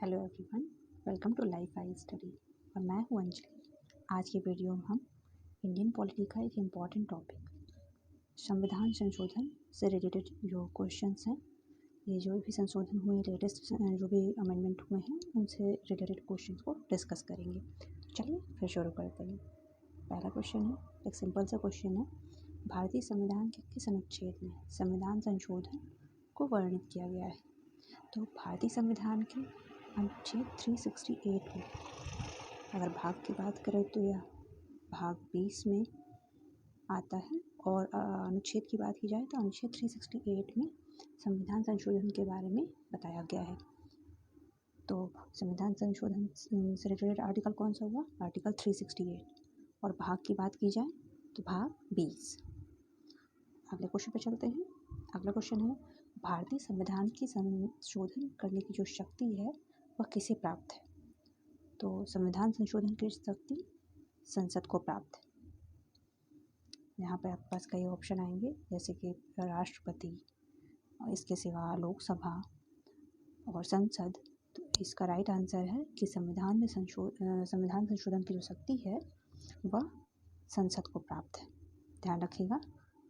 Hello everyone, welcome to life I study. और मैं हूँ अंजलि। आज की वीडियो में हम इंडियन पॉलिटी का एक इम्पॉर्टेंट टॉपिक संविधान संशोधन से रिलेटेड जो क्वेश्चंस हैं, ये जो भी संशोधन हुए लेटेस्ट जो भी अमेंडमेंट हुए हैं उनसे रिलेटेड क्वेश्चंस को डिस्कस करेंगे। चलिए फिर शुरू करते हैं। पहला क्वेश्चन है, एक सिंपल सा क्वेश्चन है, भारतीय संविधान के किस अनुच्छेद में संविधान संशोधन को वर्णित किया गया है? तो भारतीय संविधान के अनुच्छेद 368 में अगर भाग की बात करें तो यह भाग 20 में आता है, और अनुच्छेद की बात की जाए तो अनुच्छेद 368 में संविधान संशोधन के बारे में बताया गया है। तो संविधान संशोधन से रिलेटेड आर्टिकल कौन सा हुआ? आर्टिकल 368। और भाग की बात की जाए तो भाग 20। अगले क्वेश्चन पे चलते हैं। अगला क्वेश्चन है, भारतीय संविधान की संशोधन करने की जो शक्ति है वह किसे प्राप्त है? तो संविधान संशोधन की शक्ति संसद को प्राप्त है। यहाँ पे आपके पास कई ऑप्शन आएंगे, जैसे कि राष्ट्रपति, और इसके सिवा लोकसभा और संसद। तो इसका राइट आंसर है कि संविधान संशोधन की जो शक्ति है वह संसद को प्राप्त है। ध्यान रखिएगा,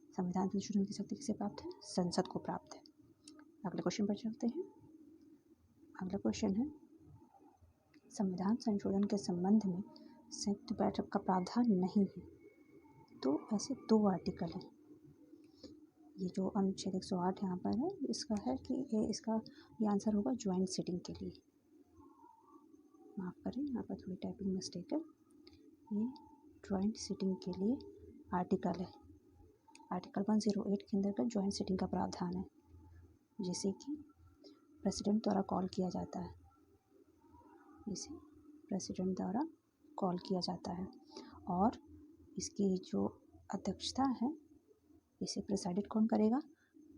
संविधान संशोधन की शक्ति किसे प्राप्त है? संसद को प्राप्त है। अगले क्वेश्चन पर चलते हैं। अगला क्वेश्चन है, संविधान संशोधन के संबंध में संयुक्त बैठक का प्रावधान नहीं है। तो ऐसे दो आर्टिकल हैं। ये जो अनुच्छेद 108 यहाँ पर है, इसका है कि ये आंसर होगा ज्वाइंट सिटिंग के लिए। माफ़ करें, यहाँ पर थोड़ी टाइपिंग मिस्टेक है। ये ज्वाइंट सिटिंग के लिए आर्टिकल है। आर्टिकल 108 के अंतर्गत ज्वाइंट सिटिंग का प्रावधान है, जिसे कि प्रेसिडेंट द्वारा कॉल किया जाता है। इसे प्रेसिडेंट द्वारा कॉल किया जाता है, और इसकी जो अध्यक्षता है इसे प्रिसाइडेड कौन करेगा?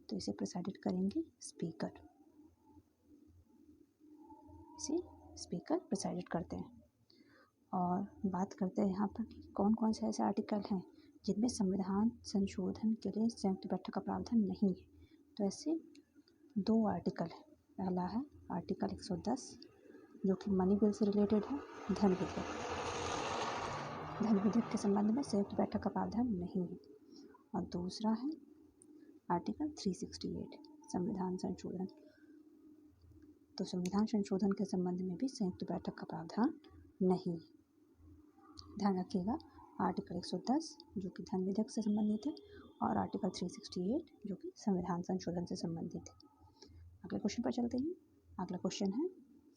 तो इसे प्रिसाइडेड करेंगे स्पीकर। इसे स्पीकर प्रिसाइडेड करते हैं। और बात करते हैं यहाँ पर कि कौन कौन से ऐसे आर्टिकल हैं जिनमें संविधान संशोधन के लिए संयुक्त बैठक का प्रावधान नहीं है। तो ऐसे दो आर्टिकल हैं। पहला है आर्टिकल 110, जो कि मनी बिल से रिलेटेड है, धन विधेयक के संबंध में संयुक्त बैठक का प्रावधान नहीं है। और दूसरा है आर्टिकल 368, संविधान संशोधन। तो संविधान संशोधन के संबंध में भी संयुक्त बैठक का प्रावधान नहीं है। ध्यान रखिएगा, आर्टिकल 110 जो कि धन विधेयक से संबंधित है, और आर्टिकल 368 जो कि संविधान संशोधन से संबंधित है। अगले क्वेश्चन पर चलते हैं। अगला क्वेश्चन है,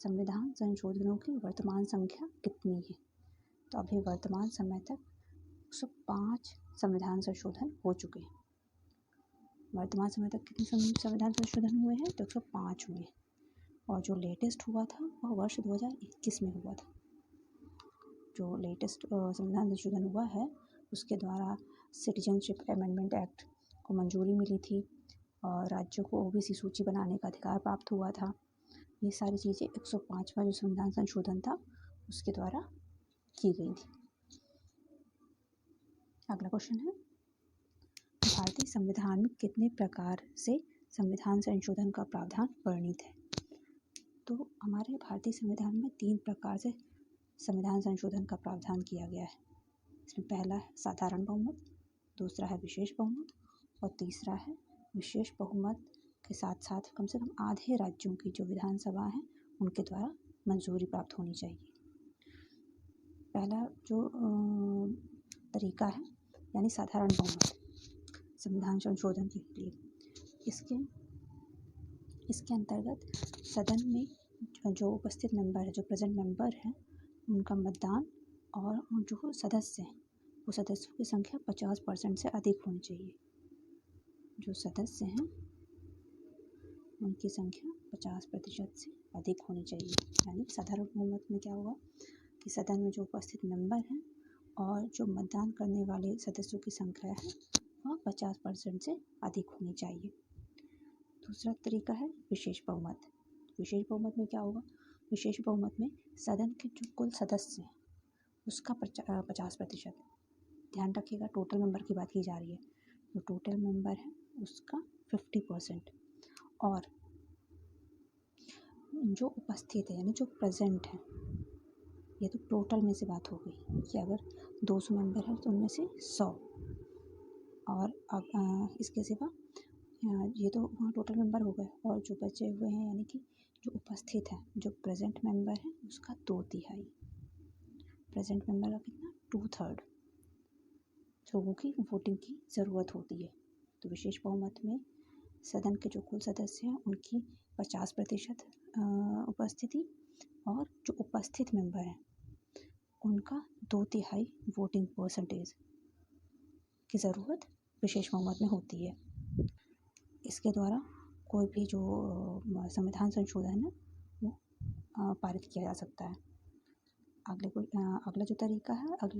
संविधान संशोधनों की वर्तमान संख्या कितनी है? तो अभी वर्तमान समय तक 105 संविधान संशोधन हो चुके हैं। वर्तमान समय तक कितने संविधान संशोधन हुए हैं? तो 105 हुए हैं। और जो लेटेस्ट हुआ था वह वर्ष 2021 में हुआ था। जो लेटेस्ट संविधान संशोधन हुआ है उसके द्वारा सिटीजनशिप अमेंडमेंट एक्ट को मंजूरी मिली थी, और राज्यों को ओबीसी सूची बनाने का अधिकार प्राप्त हुआ था। ये सारी चीज़ें 105वां जो संविधान संशोधन था उसके द्वारा की गई थी। अगला क्वेश्चन है, भारतीय संविधान में कितने प्रकार से संविधान संशोधन का प्रावधान वर्णित है? तो हमारे भारतीय संविधान में 3 प्रकार से संविधान संशोधन का प्रावधान किया गया है। इसमें पहला है साधारण बहुमत, दूसरा है विशेष बहुमत, और तीसरा है विशेष बहुमत के साथ साथ कम से कम आधे राज्यों की जो विधानसभा है उनके द्वारा मंजूरी प्राप्त होनी चाहिए। पहला जो तरीका है यानी साधारण बहुमत संविधान संशोधन के लिए, इसके अंतर्गत सदन में जो उपस्थित मेंबर है, जो प्रेजेंट मेंबर है, उनका मतदान, और जो सदस्य हैं वो सदस्यों की संख्या 50% से अधिक होनी चाहिए। जो सदस्य हैं उनकी संख्या 50% से अधिक होनी चाहिए। यानी साधारण बहुमत में क्या होगा कि सदन में जो उपस्थित मेंबर हैं और जो मतदान करने वाले सदस्यों की संख्या है वह 50% से अधिक होनी चाहिए। दूसरा तरीका है विशेष बहुमत। विशेष बहुमत में क्या होगा? विशेष बहुमत में सदन के जो कुल सदस्य हैं उसका 50%। ध्यान रखिएगा, टोटल मेंबर की बात की जा रही है। जो टोटल मेंबर है उसका 50%, और जो उपस्थित है यानी जो प्रेजेंट है, ये तो टोटल में से बात हो गई कि अगर 200 मेंबर हैं तो उनमें से 100, और अब इसके सिवा ये तो वहाँ टोटल मेंबर हो गए, और जो बचे हुए हैं यानी कि जो उपस्थित है, जो प्रेजेंट मेंबर है उसका 2/3, प्रेजेंट मेंबर का कितना 2/3 लोगों की वोटिंग की ज़रूरत होती है। तो विशेष बहुमत में सदन के जो कुल सदस्य हैं उनकी 50% उपस्थिति, और जो उपस्थित मेंबर हैं उनका 2/3 वोटिंग परसेंटेज की ज़रूरत विशेष बहुमत में होती है। इसके द्वारा कोई भी जो संविधान संशोधन है वो पारित किया जा सकता है। अगला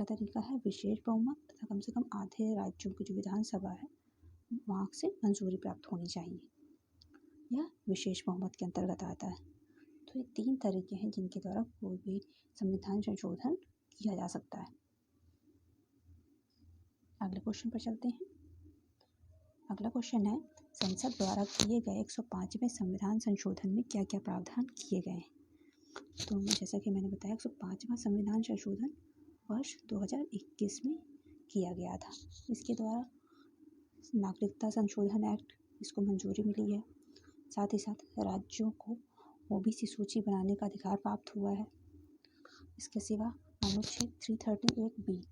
तरीका है विशेष बहुमत तथा कम से कम आधे राज्यों की जो विधानसभा है वहाँ से मंजूरी प्राप्त होनी चाहिए। यह विशेष बहुमत के अंतर्गत आता है। तो ये 3 तरीके हैं जिनके द्वारा कोई भी संविधान संशोधन किया जा सकता है। अगले क्वेश्चन पर चलते हैं। अगला क्वेश्चन है, संसद द्वारा किए गए 105वें संविधान संशोधन में क्या क्या प्रावधान किए गए हैं। तो जैसा कि मैंने बताया 105वां संविधान संशोधन वर्ष 2021 में किया गया था। इसके द्वारा नागरिकता संशोधन एक्ट, इसको मंजूरी मिली है। साथ ही साथ राज्यों को ओबीसी सूची बनाने का अधिकार प्राप्त हुआ है। इसके सिवा अनुच्छेद 338B,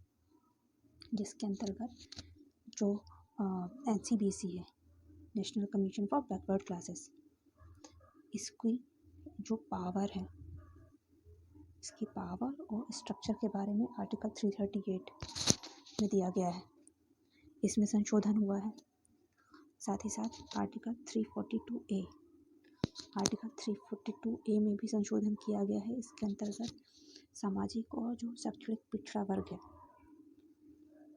जिसके अंतर्गत जो NCBC है, national commission for backward classes, इसकी जो पावर है, इसकी पावर और स्ट्रक्चर के बारे में आर्टिकल 338 में दिया गया है, इसमें संशोधन हुआ है। साथ ही साथ आर्टिकल 342A में भी संशोधन किया गया है। इसके अंतर्गत सामाजिक और जो शैक्षणिक पिछड़ा वर्ग है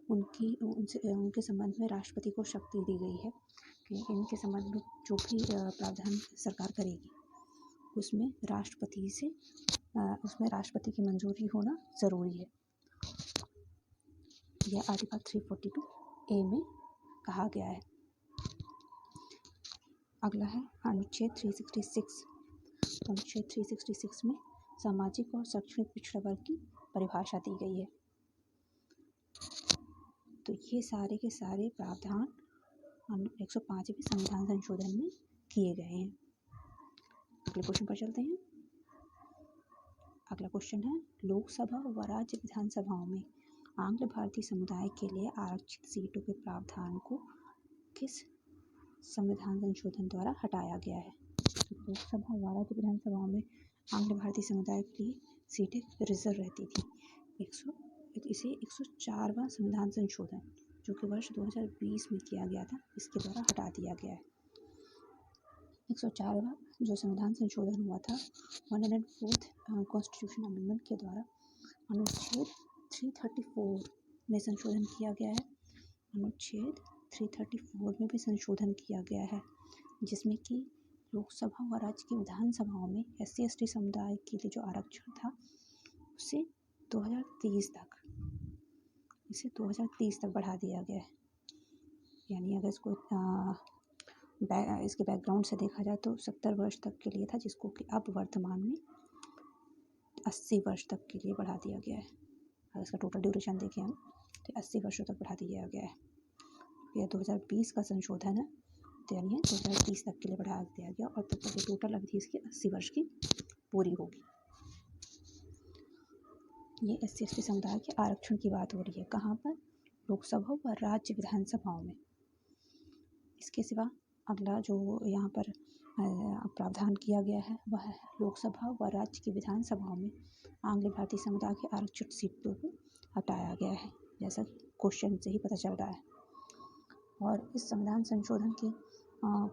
उनके संबंध में राष्ट्रपति को शक्ति दी गई है कि इनके संबंध में जो भी प्रावधान सरकार करेगी उसमें राष्ट्रपति की मंजूरी होना ज़रूरी है। यह आर्टिकल 342A में कहा गया है। अगला है अनुच्छेद 366। अनुच्छेद 366 में सामाजिक और शैक्षणिक पिछड़ा वर्ग की परिभाषा दी गई है। तो ये सारे के सारे प्रावधान 105वें संविधान संशोधन में किए गए हैं। अगले क्वेश्चन पर चलते हैं। अगला क्वेश्चन है, लोकसभा व राज्य विधानसभाओं में आंग्ल भारतीय समुदाय के लिए आरक्षित सीटों के प्रावधान को किस संविधान संशोधन द्वारा हटाया गया है। तो लोकसभा व राज्य विधानसभाओं में आंग्ल भारतीय समुदाय के लिए सीटें रिजर्व रहती थी। इसे 104वां संविधान संशोधन जो कि वर्ष 2020 में किया गया था, इसके द्वारा हटा दिया गया है। 104वां जो संविधान संशोधन हुआ था 104th कॉन्स्टिट्यूशन अमेंडमेंट के द्वारा अनुच्छेद 334 में संशोधन किया गया है। अनुच्छेद 334 में भी संशोधन किया गया है, जिसमें कि लोकसभा व राज्य की विधानसभाओं में SC/ST समुदाय के लिए जो आरक्षण था उसे 2030 तक बढ़ा दिया गया है। यानी अगर इसको इसके बैकग्राउंड से देखा जाए तो 70 वर्ष तक के लिए था, जिसको कि अब वर्तमान में 80 वर्ष तक के लिए बढ़ा दिया गया है। अगर इसका टोटल ड्यूरेशन देखें हम तो 80 वर्षों तक बढ़ा दिया गया है। यह 2020 का संशोधन है, तो यानी 2030 तक के लिए बढ़ा दिया गया, और तब तक ये टोटल अवधि इसकी 80 वर्ष की पूरी होगी। ये SC/ST समुदाय के आरक्षण की बात हो रही है। कहाँ पर? लोकसभा व राज्य विधानसभाओं में। इसके सिवा अगला जो यहाँ पर प्रावधान किया गया है वह है लोकसभा व राज्य की विधानसभाओं में आंग्ल भारतीय समुदाय के आरक्षित सीटों को हटाया गया है, जैसा क्वेश्चन से ही पता चल रहा है। और इस संविधान संशोधन की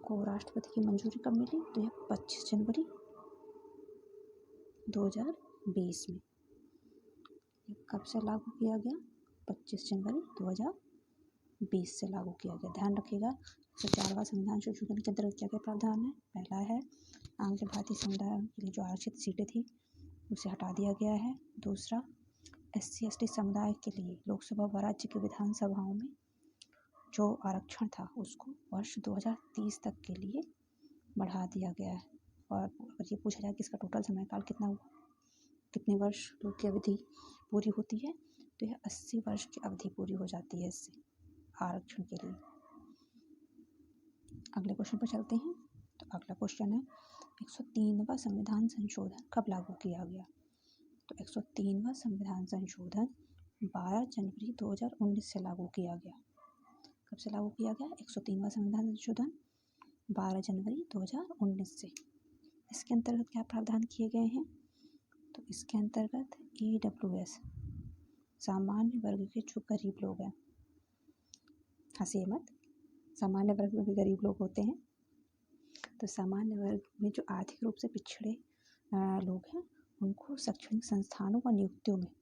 को राष्ट्रपति की मंजूरी कब मिली? तो यह 25 जनवरी 2020 में। कब से लागू किया गया? 25 जनवरी 2020 से लागू किया गया। ध्यान रखिएगा 104वां संविधान संशोधन के अंतर्गत क्या क्या प्रावधान है। पहला है आंग्ल भारतीय समुदाय के लिए जो आरक्षित सीटें थी उसे हटा दिया गया है। दूसरा, SC/ST समुदाय के लिए लोकसभा व राज्य की विधानसभाओं में जो आरक्षण था उसको वर्ष 2030 तक के लिए बढ़ा दिया गया है। और अगर ये पूछा जाए कि इसका टोटल समय काल कितना हुआ, कितने वर्ष की अवधि पूरी होती है, तो यह 80 वर्ष की अवधि पूरी हो जाती है इससे आरक्षण के लिए। अगले क्वेश्चन पर चलते हैं। तो अगला क्वेश्चन है 103वां संविधान संशोधन कब लागू किया गया? तो 103वां संविधान संशोधन 12 जनवरी 2019 से लागू किया गया। कब से लागू किया गया? 103वां संविधान संशोधन 12 जनवरी 2019 से। इसके अंतर्गत क्या प्रावधान किए गए हैं? तो इसके अंतर्गत EWS सामान्य वर्ग के जो गरीब लोग हैं, हंसिए मत, सामान्य वर्ग में भी गरीब लोग होते हैं, तो सामान्य वर्ग में जो आर्थिक रूप से पिछड़े लोग हैं उनको शैक्षणिक संस्थानों व नियुक्तियों में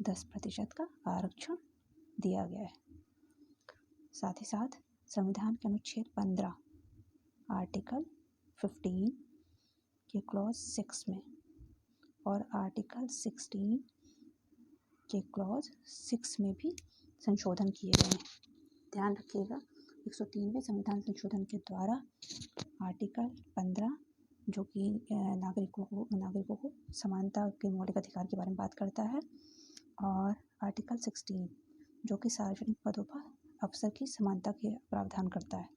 10% का आरक्षण दिया गया है। साथ ही साथ संविधान के अनुच्छेद 15 आर्टिकल 15 के क्लॉज 6 में और आर्टिकल 16 के क्लॉज 6 में भी संशोधन किए गए हैं। ध्यान रखिएगा, 103वें संविधान संशोधन के द्वारा आर्टिकल 15 जो कि नागरिकों को समानता के मौलिक अधिकार के बारे में बात करता है, और आर्टिकल 16 जो कि सार्वजनिक पदों पर अफसर की समानता के प्रावधान करता है,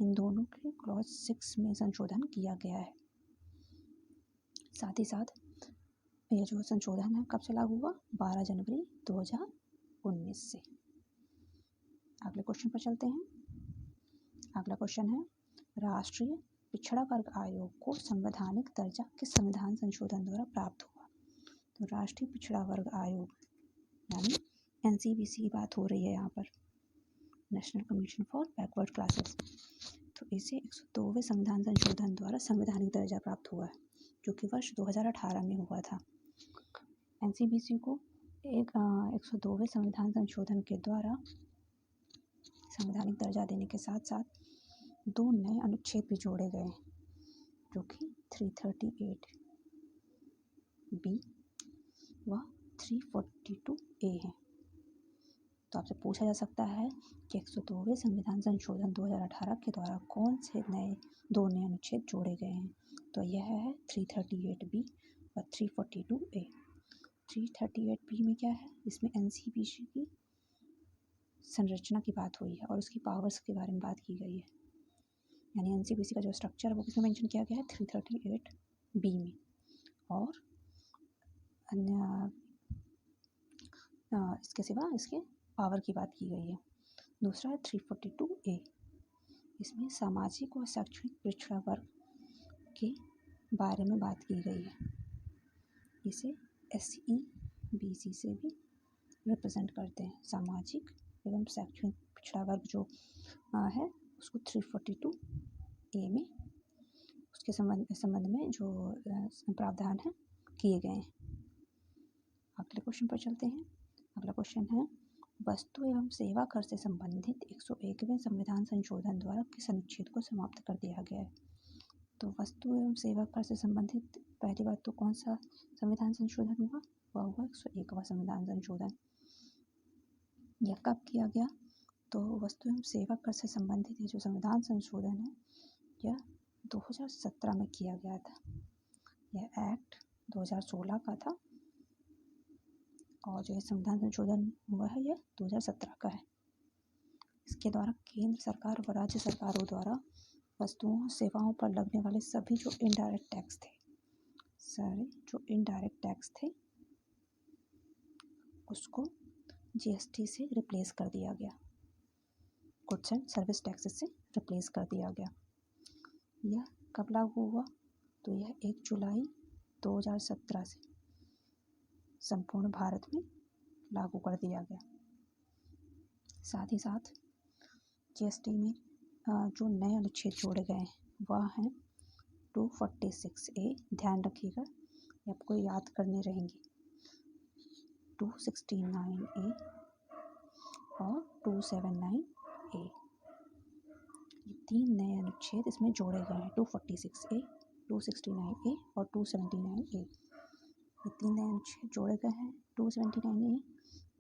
इन दोनों के क्लॉज 6 में संशोधन किया गया है। साथ ही साथ ये जो संशोधन है कब से लागू हुआ? 12 जनवरी 2019 से। अगले क्वेश्चन पर चलते हैं। अगला क्वेश्चन है राष्ट्रीय पिछड़ा वर्ग आयोग को संवैधानिक दर्जा किस संविधान संशोधन द्वारा प्राप्त हुआ? तो राष्ट्रीय पिछड़ा वर्ग आयोग यानी NCBC की बात हो रही है यहाँ पर, national commission for backward classes. तो इसे 102वें संविधान संशोधन द्वारा संवैधानिक दर्जा प्राप्त हुआ है, जो कि वर्ष 2018 में हुआ था। NCBC को 102वें संविधान संशोधन के द्वारा संवैधानिक दर्जा देने के साथ साथ 2 नए अनुच्छेद भी जोड़े गए हैं, जो कि 338B व 342A हैं। तो आपसे पूछा जा सकता है कि 102वें संविधान संशोधन 2018 के द्वारा कौन से 2 नए अनुच्छेद जोड़े गए हैं? तो यह है 338B और 342A। 338B में क्या है? इसमें NCBC की संरचना की बात हुई है और उसकी पावर्स के बारे में बात की गई है, यानी NCBC का जो स्ट्रक्चर है वो किसमें मेंशन किया गया है? 338B में। और अन्य इसके सिवा इसके पावर की बात की गई है। दूसरा है 342A, इसमें सामाजिक और शैक्षणिक पिछड़ा वर्ग के बारे में बात की गई है। इसे SEBC से भी रिप्रेजेंट करते हैं। सामाजिक एवं शैक्षणिक पिछड़ा वर्ग जो है उसको 342A में उसके संबंध में जो प्रावधान है किए गए हैं। अगले क्वेश्चन पर चलते हैं। अगला क्वेश्चन है वस्तु एवं सेवा कर से संबंधित 101वें संविधान संशोधन द्वारा किस अनुच्छेद को समाप्त कर दिया गया है? तो वस्तु एवं सेवा कर से संबंधित पहली बात तो कौन सा संविधान संशोधन हुआ? वह हुआ 101वां संविधान संशोधन। यह कब किया गया? तो वस्तु एवं सेवा कर से संबंधित ये जो संविधान संशोधन है यह 2017 में किया गया था। यह एक्ट 2016 का था और जो ये संविधान संशोधन हुआ है यह 2017 का है। इसके द्वारा केंद्र सरकार व राज्य सरकारों द्वारा वस्तुओं सेवाओं पर लगने वाले सभी जो इनडायरेक्ट टैक्स थे उसको GST से रिप्लेस कर दिया गया, गुड्स एंड सर्विस टैक्सेस से रिप्लेस कर दिया गया। यह कब लागू हुआ? तो यह 1 जुलाई 2017 से संपूर्ण भारत में लागू कर दिया गया। साथ ही साथ GST में जो नए अनुच्छेद जोड़े गए हैं वह हैं 246A, ध्यान रखिएगा ये आपको याद करने रहेंगे, 269A और 279A। ये 3 नए अनुच्छेद इसमें जोड़े गए हैं, 246A, 269A और 279A। ये 3 नए अनुच्छेद जोड़े गए हैं। 279A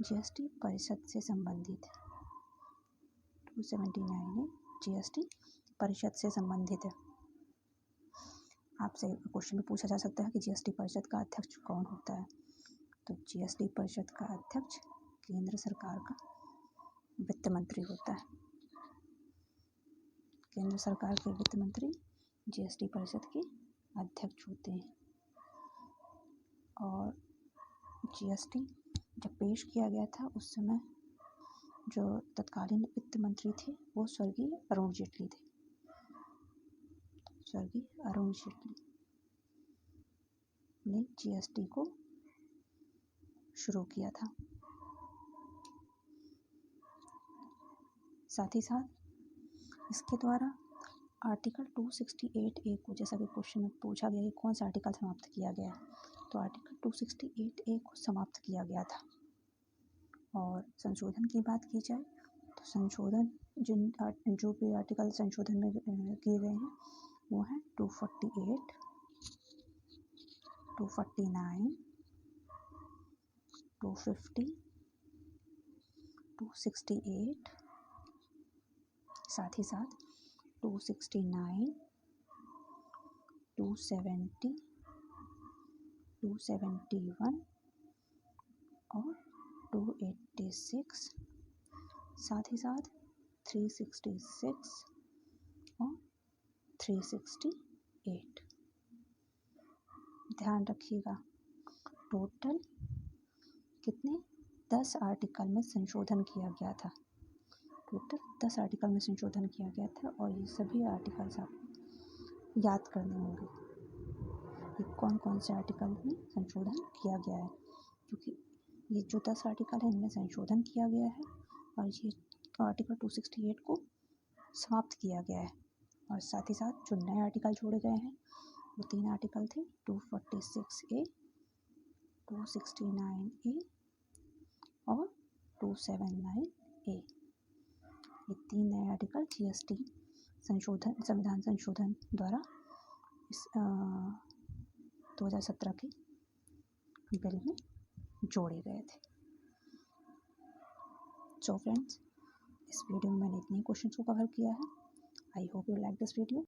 GST परिषद से संबंधित है। 279A GST परिषद से संबंधित है। आपसे क्वेश्चन में पूछा जा सकता है कि जीएसटी परिषद का अध्यक्ष कौन होता है। तो जीएसटी परिषद का अध्यक्ष केंद्र सरकार का वित्त मंत्री होता है। केंद्र सरकार के वित्त मंत्री जीएसटी परिषद के अध्यक्ष होते हैं। और जीएसटी जब पेश किया गया था उस समय जो तत्कालीन वित्त मंत्री थे वो स्वर्गीय अरुण जेटली थे। स्वर्गीय अरुण जेटली ने जीएसटी को शुरू किया था। साथ ही साथ इसके द्वारा आर्टिकल 268A को, जैसा कि क्वेश्चन में पूछा गया कि कौन सा आर्टिकल समाप्त किया गया, तो आर्टिकल 268A को समाप्त किया गया था। और संशोधन की बात की जाए तो संशोधन जो भी आर्टिकल संशोधन में किए गए हैं वो हैं 248, 249, 250, 268, साथ ही साथ 269, 270, 271 और 286, साथ ही साथ 366 और 368। ध्यान रखिएगा, टोटल कितने 10 आर्टिकल में संशोधन किया गया था। टोटल 10 आर्टिकल में संशोधन किया गया था और ये सभी आर्टिकल्स आप याद करने होंगे कि कौन कौन से आर्टिकल में संशोधन किया गया है, क्योंकि ये जो 10 आर्टिकल है इनमें संशोधन किया गया है और ये आर्टिकल 268 को समाप्त किया गया है। और साथ ही साथ जो नए आर्टिकल जोड़े गए हैं वो 3 आर्टिकल थे, 246A, 269A और 279A। ये 3 नए आर्टिकल जीएसटी संशोधन, संविधान संशोधन द्वारा इस 2017 के बिल में जोड़े गए थे। सो फ्रेंड्स, इस वीडियो में मैंने इतने क्वेश्चंस को कवर किया है। I hope you like this video.